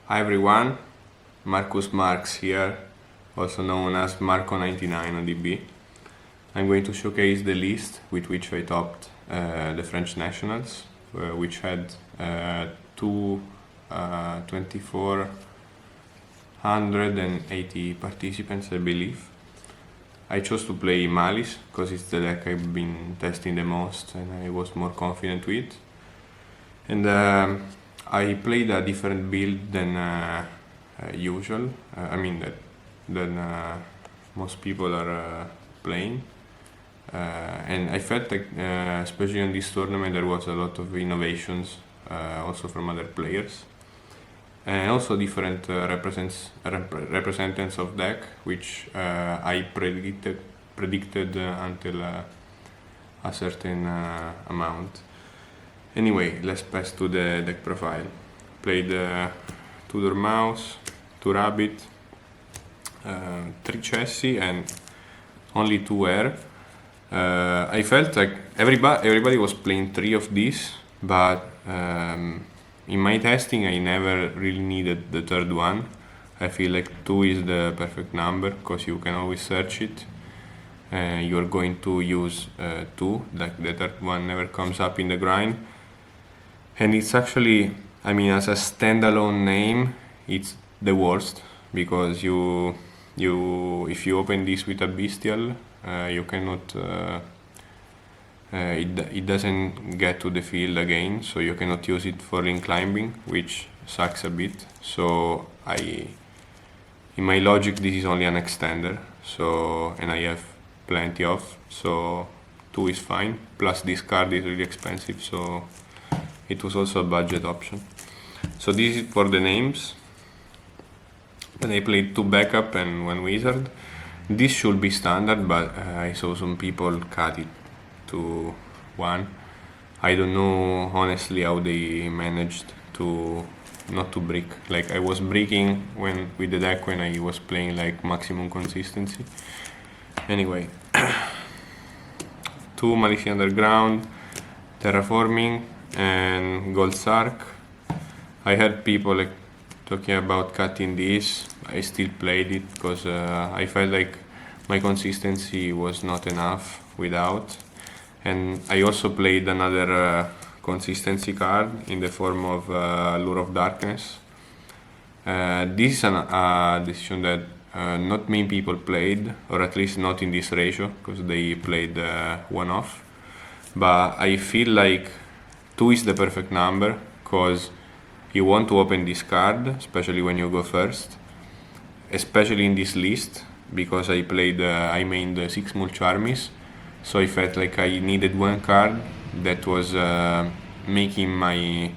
Hi everyone, Marcus Marx here, also known as Marco99 on DB. I'm going to showcase the list with which I topped the French Nationals, which had 2,480 participants, I believe. I chose to play Maliss because it's the deck I've been testing the most and I was more confident with. And I played a different build than usual. Than most people are playing. And I felt like, especially in this tournament, there was a lot of innovations, also from other players, and also different representatives of deck, which I predicted until a certain amount. Anyway, let's pass to the deck profile. Played 2 Dormouse, 2 Rabbit, 3 Chessie, and only 2 Air. I felt like everybody was playing 3 of these, but in my testing I never really needed the third one. I feel like 2 is the perfect number because you can always search it. You're going to use 2, like the third one never comes up in the grind. And it's actually, as a standalone name, it's the worst because if you open this with a bestial, you cannot. It doesn't get to the field again, so you cannot use it for link climbing, which sucks a bit. So in my logic, this is only an extender. And I have plenty of, so 2 is fine. Plus this card is really expensive, so it was also a budget option. So this is for the names. Then I played 2 backup and 1 wizard. This should be standard, but I saw some people cut it to 1. I don't know honestly how they managed to not to break. Like I was breaking with the deck when I was playing like maximum consistency. Anyway, 2 Maliss Underground, Terraforming, and Gold Sark. I heard people like talking about cutting this. I still played it because I felt like my consistency was not enough without. And I also played another consistency card in the form of Lure of Darkness. This is a decision that not many people played, or at least not in this ratio, because they played one off. But I feel like 2 is the perfect number, because you want to open this card, especially when you go first. Especially in this list, because I mained 6 Mulch Armies, so I felt like I needed 1 card that was making my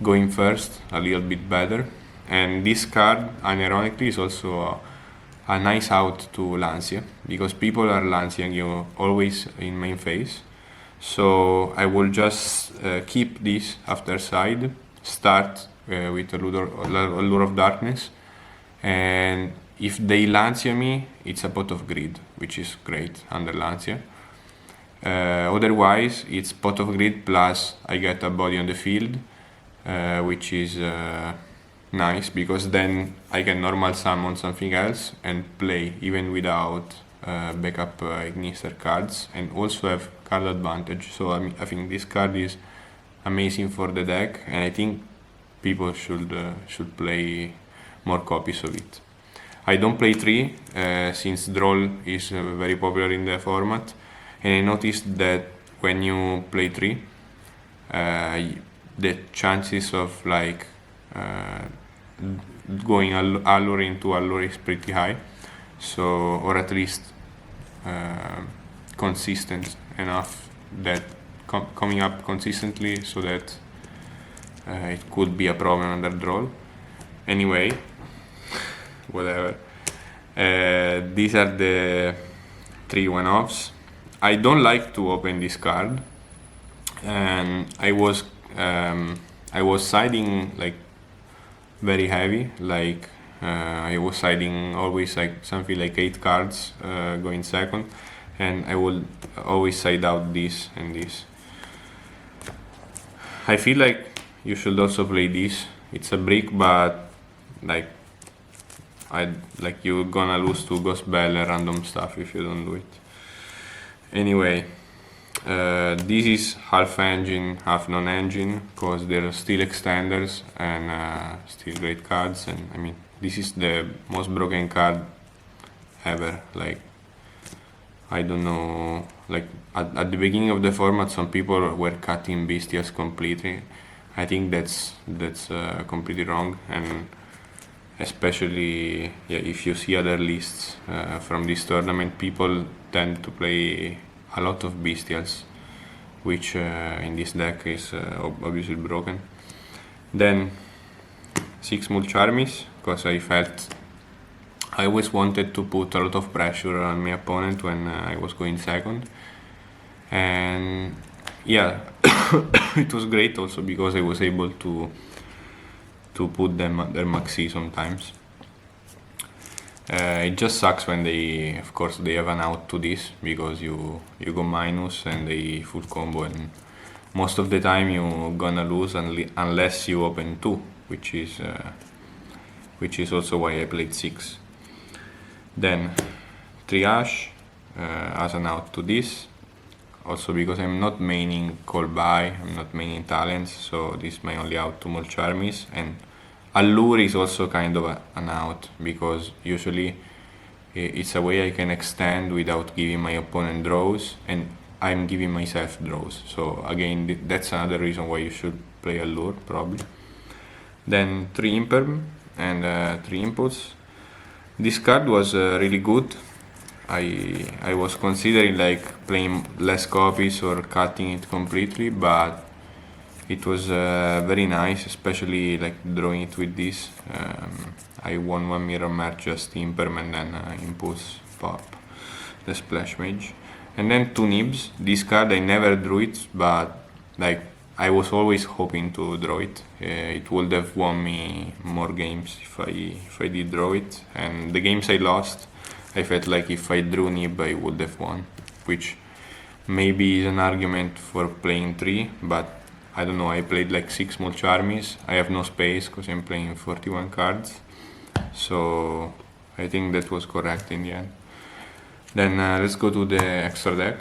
going first a little bit better. And this card, unironically, is also a nice out to Lancia, because people are Lanciang you always in main phase. So I will just keep this after side, start with a Lure of Darkness, and if they Lancia me, it's a Pot of Greed, which is great under Lancia. Otherwise, it's Pot of Greed plus I get a body on the field, which is nice, because then I can normal summon something else and play even without backup Ignister cards, and also have card advantage. So I think this card is amazing for the deck, and I think people should play more copies of it. I don't play 3 since Droll is very popular in the format, and I noticed that when you play 3, the chances of like going allure into allure is pretty high, so, or at least consistent enough that coming up consistently so that it could be a problem under Droll. Anyway, whatever. These are the 3 one-offs. I don't like to open this card, and I was siding like very heavy, like I was siding always like something like 8 cards going second, and I will always side out this and this. I feel like you should also play this. It's a brick, but like you're gonna lose to Ghost Bell and random stuff if you don't do it. Anyway, this is half engine, half non-engine, because there are still extenders and still great cards. And I mean, this is the most broken card ever. Like, I don't know, like at the beginning of the format, some people were cutting bestials completely. I think that's completely wrong, and especially if you see other lists from this tournament, people tend to play a lot of bestials, which in this deck is obviously broken. Then 6 Mulch Armies, because I felt I always wanted to put a lot of pressure on my opponent when I was going second, and yeah, it was great also because I was able to put them at their maxi sometimes. It just sucks when they, of course, they have an out to this, because you go minus and they full combo, and most of the time you're gonna lose unless you open 2, which is also why I played 6. Then 3 Ash as an out to this, also because I'm not maining Call By, I'm not maining Talents, so this is my only out to Mulch Armies. And Allure is also kind of an out, because usually it's a way I can extend without giving my opponent draws, and I'm giving myself draws. So again, that's another reason why you should play Allure, probably. Then 3 Imperm and 3 Inputs. This card was really good. I was considering like playing less copies or cutting it completely, but it was very nice, especially like drawing it with this. I won 1 mirror match just Imperm and then Impulse pop the Splash Mage. And then 2 Nibs. This card I never drew it, but like I was always hoping to draw it. It would have won me more games if I did draw it. And the games I lost, I felt like if I drew Nib I would have won, which maybe is an argument for playing 3, but I don't know, I played like 6 Mulch Armies. I have no space because I'm playing 41 cards. So I think that was correct in the end. Then let's go to the extra deck.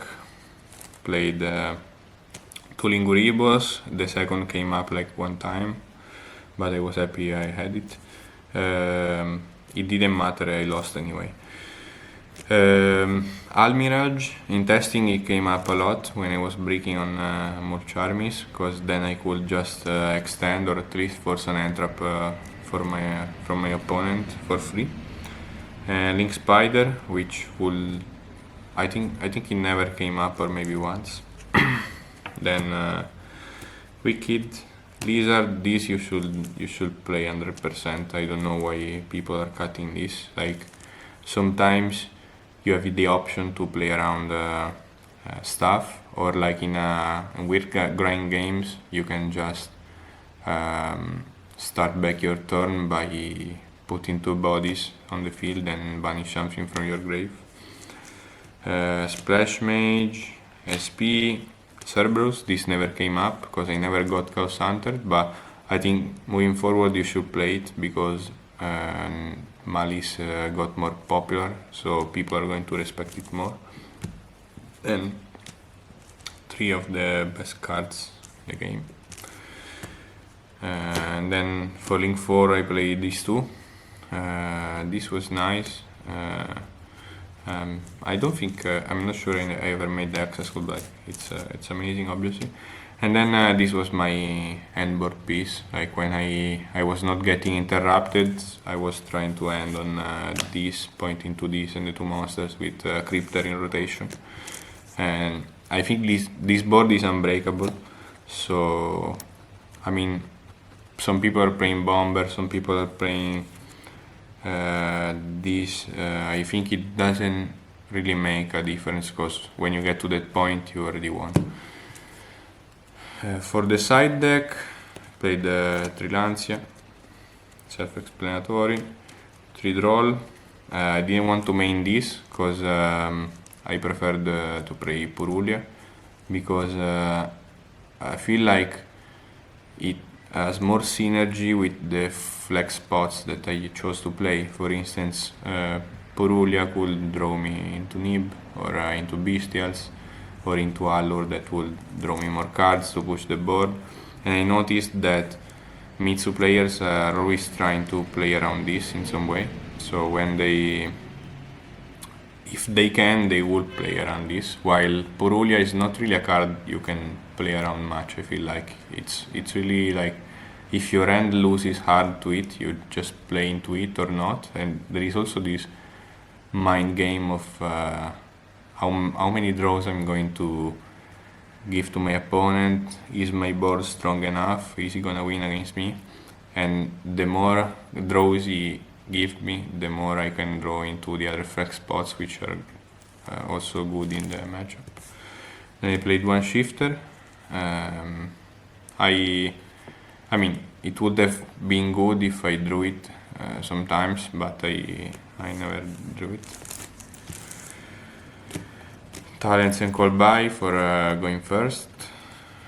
Played 2 Linguribos. The second came up like 1 time, but I was happy I had it. It didn't matter, I lost anyway. Almirage, in testing it came up a lot when I was breaking on Mulch Armies, because then I could just extend or at least force an entrap from my opponent for free. Link Spider, which will, I think it never came up, or maybe once. Then Wicked Lizard, this you should play 100%. I don't know why people are cutting this. Like sometimes you have the option to play around stuff, or like in weird grind games, you can just start back your turn by putting 2 bodies on the field and banish something from your grave. Splash Mage, SP, Cerberus, this never came up because I never got Chaos Hunter, but I think moving forward you should play it because Maliss got more popular, so people are going to respect it more. Then 3 of the best cards in the game. And then for Link 4 I played these 2. This was nice. I don't think, I'm not sure I ever made the access code, but it's amazing obviously. And then this was my endboard piece, like when I was not getting interrupted, I was trying to end on this, pointing to this and the 2 monsters with Crypter in rotation. And I think this board is unbreakable, so I mean, some people are playing Bomber, some people are playing this. I think it doesn't really make a difference, because when you get to that point you already won. For the side deck, played Trilancia, self-explanatory, 3 Droll. I didn't want to main this because I preferred to play Purulia, because I feel like it has more synergy with the flex spots that I chose to play. For instance, Purulia could draw me into Nib, or into Bestials, or into Allure that would draw me more cards to push the board. And I noticed that Mitsu players are always trying to play around this in some way. So when if they can, they will play around this. While Purulia is not really a card you can play around much. I feel like it's really like, if your hand loses hard to it, you just play into it or not. And there is also this mind game of how many draws I'm going to give to my opponent. Is my board strong enough? Is he gonna win against me? And the more draws he gives me, the more I can draw into the other flex spots, which are also good in the matchup. Then I played one shifter. I mean, it would have been good if I drew it sometimes, but I never drew it. Talents and call by for going first.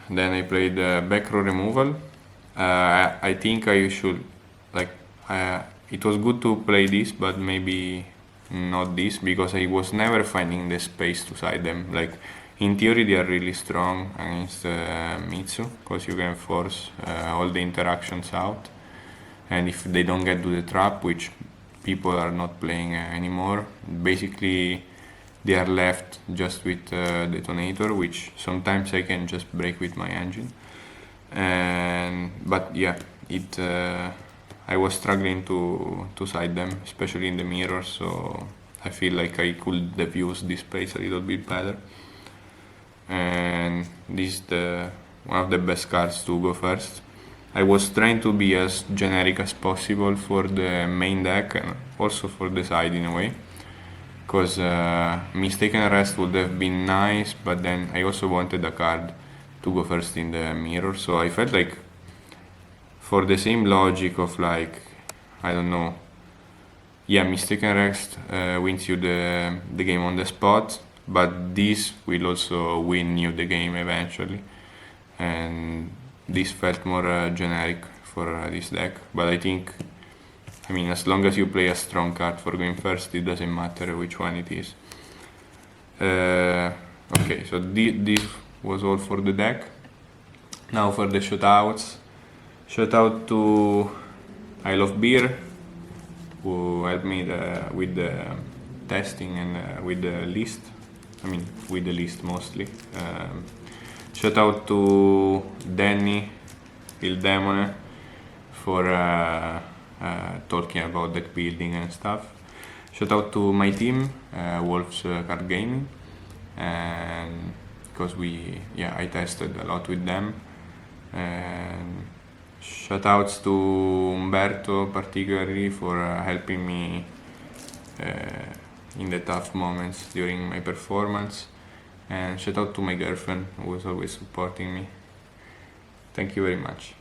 Then I played back row removal. I think I should, like, it was good to play this, but maybe not this, because I was never finding the space to side them. Like, in theory they are really strong against Mitsu, because you can force all the interactions out, and if they don't get to the trap, which people are not playing anymore, basically they are left just with detonator, which sometimes I can just break with my engine. But yeah, I was struggling to side them, especially in the mirror, so I feel like I could have used this space a little bit better. And this is one of the best cards to go first. I was trying to be as generic as possible for the main deck and also for the side in a way, because Mistaken Arrest would have been nice, but then I also wanted a card to go first in the mirror, so I felt like, for the same logic of, like, I don't know, yeah, Mistaken Arrest wins you the game on the spot, but this will also win you the game eventually, and this felt more generic for this deck. But I think, I mean, as long as you play a strong card for going first, it doesn't matter which one it is. Okay, so this was all for the deck. Now for the shoutouts. Shout out to I Love Beer, who helped me with the testing and with the list. I mean, with the list mostly. Shout out to Danny, Il Demone, for talking about deck building and stuff. Shout out to my team, Wolves Card Gaming, and because I tested a lot with them. And shoutouts to Umberto particularly for helping me in the tough moments during my performance, and shout out to my girlfriend who was always supporting me. Thank you very much.